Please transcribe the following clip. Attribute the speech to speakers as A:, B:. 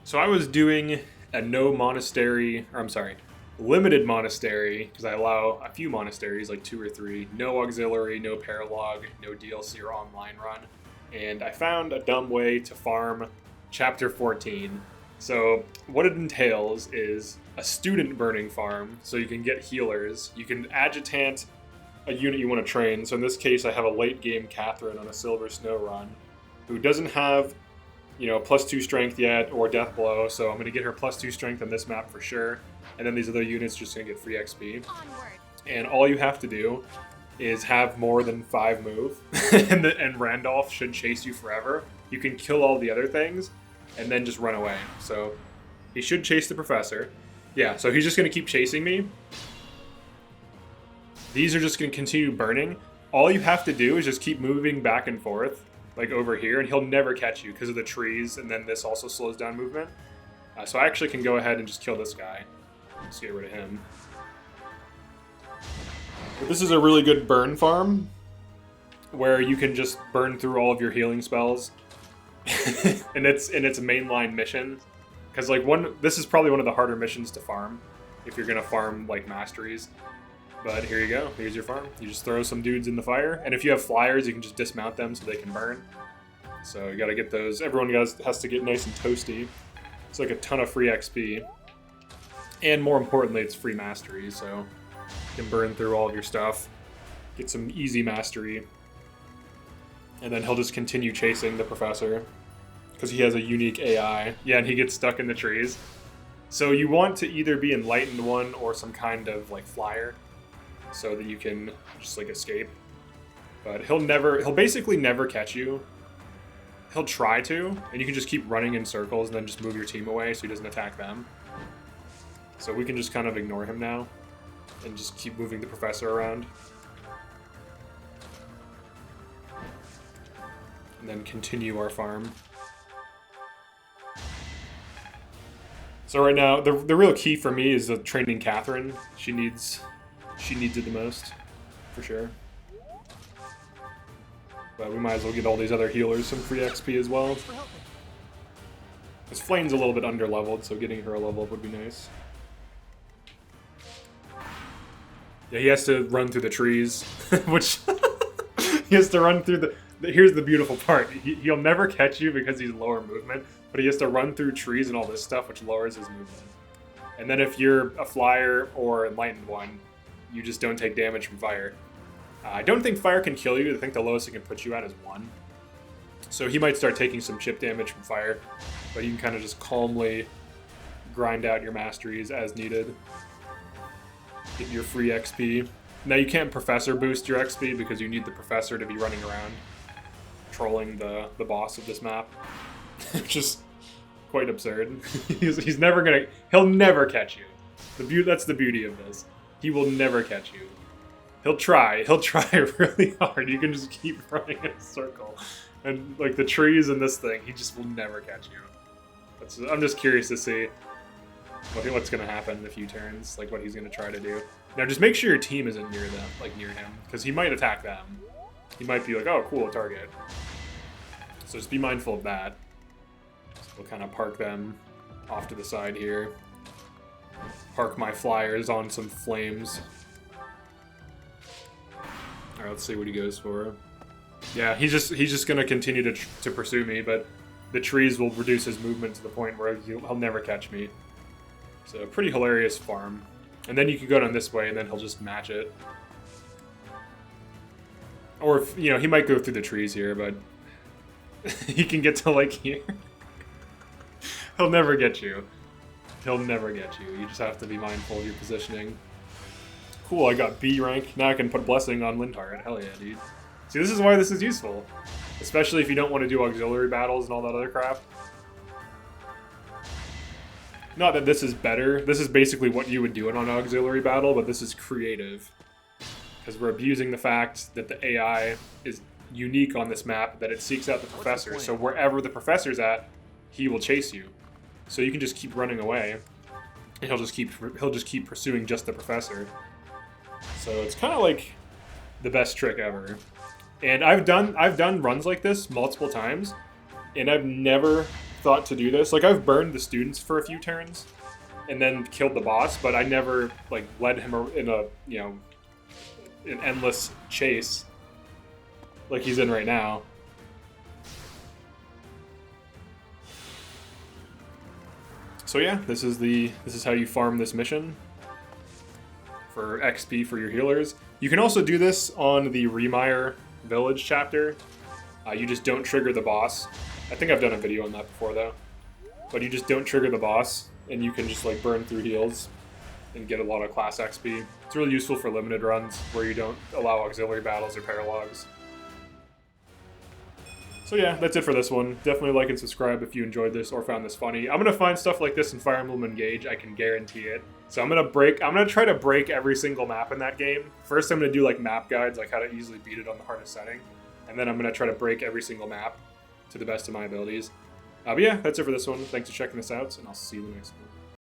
A: So I was doing a no monastery, or I'm sorry, limited monastery, because I allow a few monasteries, like 2 or 3, no auxiliary, no paralogue, no DLC or online run. And I found a dumb way to farm chapter 14. So what it entails is a student burning farm, so you can get healers. You can adjutant a unit you want to train. So in this case, I have a late game Catherine on a Silver Snow run, who doesn't have +2 strength yet, or death blow, so I'm going to get her +2 strength on this map for sure. And then these other units just going to get free XP.
B: Onward.
A: And all you have to do is have more than 5 move, and Randolph should chase you forever. You can kill all the other things, and then just run away. So he should chase the professor. Yeah, so he's just going to keep chasing me. These are just going to continue burning. All you have to do is just keep moving back and forth, like over here, and he'll never catch you because of the trees, and then this also slows down movement. So I actually can go ahead and just kill this guy. Let's get rid of him. But this is a really good burn farm, where you can just burn through all of your healing spells. and it's a mainline mission. Because this is probably one of the harder missions to farm, if you're going to farm like masteries. But here you go. Here's your farm. You just throw some dudes in the fire. And if you have flyers, you can just dismount them so they can burn. So you got to get those. Everyone has to get nice and toasty. It's like a ton of free XP. And more importantly, it's free mastery. So you can burn through all of your stuff. Get some easy mastery. And then he'll just continue chasing the professor, because he has a unique AI. Yeah, and he gets stuck in the trees. So you want to either be Enlightened One or some kind of like flyer, so that you can just like escape. But he'll basically never catch you. He'll try to, and you can just keep running in circles and then just move your team away so he doesn't attack them. So we can just kind of ignore him now and just keep moving the professor around. And then continue our farm. So right now, the real key for me is training Catherine. She needs it the most, for sure. But we might as well get all these other healers some free XP as well. Because Flayn's a little bit under-leveled, so getting her a level up would be nice. Yeah, he has to run through the trees, which... he has to run through the... Here's the beautiful part. He'll never catch you because he's lower movement, but he has to run through trees and all this stuff, which lowers his movement. And then if you're a flyer or Enlightened One, you just don't take damage from fire. I don't think fire can kill you. I think the lowest it can put you at is 1. So he might start taking some chip damage from fire, but you can kind of just calmly grind out your masteries as needed. Get your free XP. Now you can't professor boost your XP because you need the professor to be running around trolling the boss of this map. Which is quite absurd. he's never gonna... He'll never catch you. That's the beauty of this. He will never catch you. He'll try really hard. You can just keep running in a circle. And like the trees and this thing, he just will never catch you. I'm just curious to see what's gonna happen in a few turns, like what he's gonna try to do. Now just make sure your team isn't near them, like near him, because he might attack them. He might be like, oh cool, a target. So just be mindful of that. So we'll kind of park them off to the side here. Park my flyers on some flames. Alright, let's see what he goes for. Yeah, he's just gonna continue to pursue me, but the trees will reduce his movement to the point where he'll never catch me. So pretty hilarious farm. And then you can go down this way, and then he'll just match it. Or if, he might go through the trees here, but he can get to like here. He'll never get you. He'll never get you. You just have to be mindful of your positioning. Cool, I got B rank. Now I can put Blessing on Lindhart. Hell yeah, dude. See, this is why this is useful. Especially if you don't want to do auxiliary battles and all that other crap. Not that this is better. This is basically what you would do in an auxiliary battle, but this is creative. Because we're abusing the fact that the AI is unique on this map, that it seeks out the professor. So wherever the professor's at, he will chase you. So you can just keep running away, and he'll just keep pursuing just the professor. So it's kind of like the best trick ever. And I've done runs like this multiple times, and I've never thought to do this. Like, I've burned the students for a few turns and then killed the boss, but I never, like, led him in a, you know, an endless chase like he's in right now. So yeah, this is how you farm this mission for XP for your healers. You can also do this on the Remire Village chapter. You just don't trigger the boss. I think I've done a video on that before though. But you just don't trigger the boss, and you can just like burn through heals and get a lot of class XP. It's really useful for limited runs where you don't allow auxiliary battles or paralogs. So yeah, that's it for this one. Definitely like and subscribe if you enjoyed this or found this funny. I'm gonna find stuff like this in Fire Emblem Engage, I can guarantee it. So I'm gonna try to break every single map in that game. First I'm gonna do like map guides, like how to easily beat it on the hardest setting. And then I'm gonna try to break every single map to the best of my abilities. But yeah, that's it for this one. Thanks for checking this out, and I'll see you in the next one.